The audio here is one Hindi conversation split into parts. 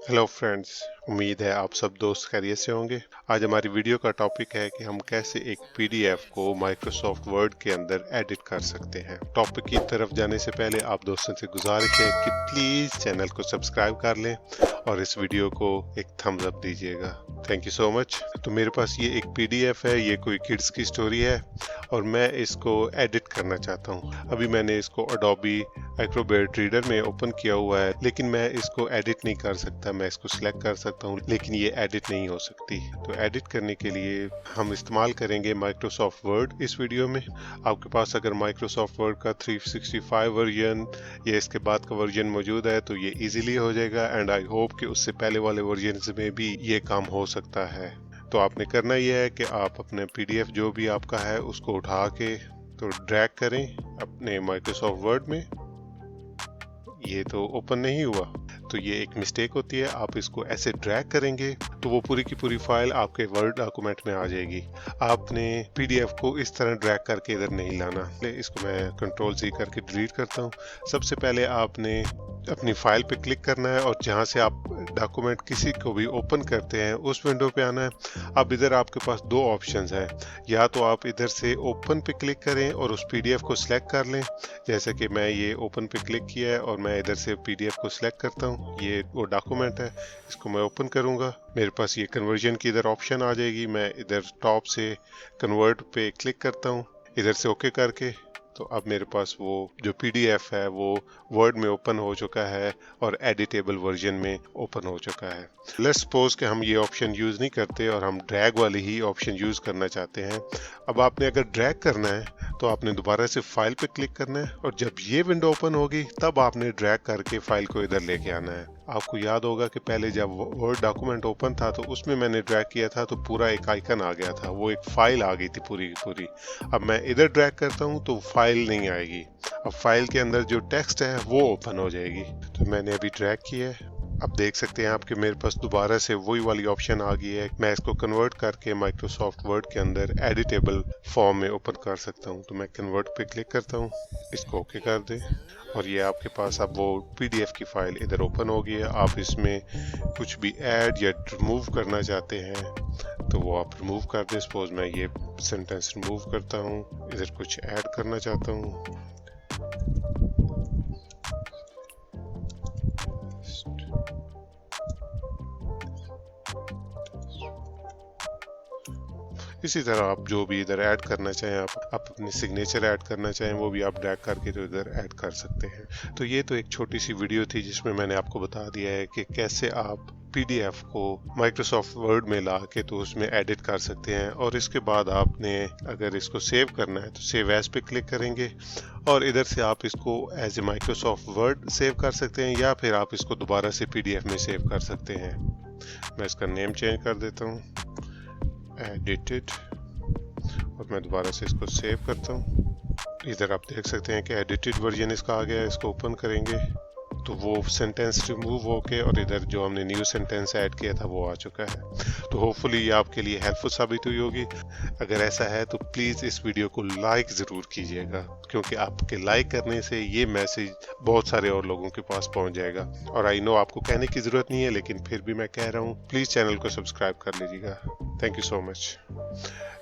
हेलो फ्रेंड्स, उम्मीद है आप सब दोस्त खैरियत से होंगे। आज हमारी वीडियो का टॉपिक है कि हम कैसे एक पीडीएफ को माइक्रोसॉफ्ट वर्ड के अंदर एडिट कर सकते हैं। टॉपिक की तरफ जाने से पहले आप दोस्तों से गुजारिश है कि प्लीज़ चैनल को सब्सक्राइब कर लें और इस वीडियो को एक थम्स अप दीजिएगा। Thank you so much. तो मेरे पास ये एक पीडीएफ है, ये कोई किड्स की स्टोरी है और मैं इसको एडिट करना चाहता हूँ। अभी मैंने इसको अडोबी एक्रोबैट रीडर में ओपन किया हुआ है, लेकिन मैं इसको एडिट नहीं कर सकता। मैं इसको सिलेक्ट कर सकता हूँ लेकिन ये एडिट नहीं हो सकती। तो एडिट करने के लिए हम इस्तेमाल करेंगे माइक्रोसॉफ्ट वर्ड। इस वीडियो में आपके पास अगर माइक्रोसॉफ्ट वर्ड का 365 वर्जन या इसके बाद का वर्जन मौजूद है तो ये इजीली हो जाएगा एंड आई होप कि उससे पहले वाले वर्जन में भी ये काम हो सकता है। तो आपने करना यह है कि आप अपने पीडीएफ जो भी आपका है उसको उठा के तो ड्रैग करें अपने माइक्रोसॉफ्ट वर्ड में। ये तो ओपन नहीं हुआ, तो ये एक मिस्टेक होती है। आप इसको ऐसे ड्रैग करेंगे तो वो पूरी की पूरी फाइल आपके वर्ड डॉक्यूमेंट में आ जाएगी। आपने पीडीएफ को इस तरह ड्रैग करके इधर नहीं लाना। इसको मैं कंट्रोल सी करके डिलीट करता हूँ। सबसे पहले आपने अपनी फाइल पे क्लिक करना है और जहाँ से आप डॉक्यूमेंट किसी को भी ओपन करते हैं उस विंडो पे आना है। अब इधर आपके पास दो ऑप्शंस हैं, या तो आप इधर से ओपन पे क्लिक करें और उस पीडीएफ को सिलेक्ट कर लें, जैसे कि मैं ये ओपन पे क्लिक किया है और मैं इधर से पीडीएफ को सिलेक्ट करता हूँ। ये वो डॉक्यूमेंट है, इसको मैं ओपन करूँगा। मेरे पास ये कन्वर्जन की इधर ऑप्शन आ जाएगी। मैं इधर टॉप से कन्वर्ट पे क्लिक करता हूँ, इधर से ओके करके। तो अब मेरे पास वो जो पीडीएफ है वो वर्ड में ओपन हो चुका है और एडिटेबल वर्जन में ओपन हो चुका है। लेट्स सपोज कि हम ये ऑप्शन यूज़ नहीं करते और हम ड्रैग वाली ही ऑप्शन यूज़ करना चाहते हैं। अब आपने अगर ड्रैग करना है तो आपने दोबारा से फाइल पे क्लिक करना है और जब ये विंडो ओपन होगी तब आपने ड्रैग करके फाइल को इधर लेके आना है। आपको याद होगा कि पहले जब वर्ड डॉक्यूमेंट ओपन था तो उसमें मैंने ड्रैग किया था तो पूरा एक आइकन आ गया था, वो एक फाइल आ गई थी पूरी की पूरी। अब मैं इधर ड्रैग करता हूँ तो फाइल नहीं आएगी। अब फाइल के अंदर जो टेक्स्ट है वो ओपन हो जाएगी। तो मैंने अभी ड्रैग किया है। अब देख सकते हैं आपके मेरे पास दोबारा से वही वाली ऑप्शन आ गई है। मैं इसको कन्वर्ट करके माइक्रोसॉफ्ट वर्ड के अंदर एडिटेबल फॉर्म में ओपन कर सकता हूँ। तो मैं कन्वर्ट पे क्लिक करता हूँ, इसको ओके कर दें और ये आपके पास अब वो पीडीएफ की फाइल इधर ओपन हो गई है। आप इसमें कुछ भी ऐड या रिमूव करना चाहते हैं तो वो आप रिमूव कर दें। सपोज मैं ये सेंटेंस रिमूव करता हूँ, इधर कुछ ऐड करना चाहता हूँ। इसी तरह आप जो भी इधर ऐड करना चाहें, आप अपनी सिग्नेचर ऐड करना चाहें वो भी आप ड्रैग करके तो इधर ऐड कर सकते हैं। तो ये तो एक छोटी सी वीडियो थी जिसमें मैंने आपको बता दिया है कि कैसे आप पीडीएफ को माइक्रोसॉफ्ट वर्ड में ला के तो उसमें एडिट कर सकते हैं। और इसके बाद आपने अगर इसको सेव करना है तो सेव एज पे क्लिक करेंगे और इधर से आप इसको as a Microsoft Word save कर सकते हैं या फिर आप इसको दोबारा से पीडीएफ में सेव कर सकते हैं। मैं इसका नेम चेंज कर देता हूँ, एडिटेड, और मैं दोबारा से इसको सेव करता हूँ। इधर आप देख सकते हैं कि एडिटेड वर्जन इसका आ गया है। इसको ओपन करेंगे तो वो सेंटेंस रिमूव होके और इधर जो हमने न्यू सेंटेंस ऐड किया था वो आ चुका है। तो होपफुली ये आपके लिए हेल्पफुल साबित हुई होगी। अगर ऐसा है तो प्लीज़ इस वीडियो को लाइक ज़रूर कीजिएगा, क्योंकि आपके लाइक करने से ये मैसेज बहुत सारे और लोगों के पास पहुंच जाएगा। और आई नो आपको कहने की ज़रूरत नहीं है, लेकिन फिर भी मैं कह रहा हूँ, प्लीज़ चैनल को सब्सक्राइब कर लीजिएगा। Thank you so much.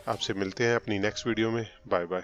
आपसे मिलते हैं अपनी नेक्स्ट वीडियो में। Bye bye.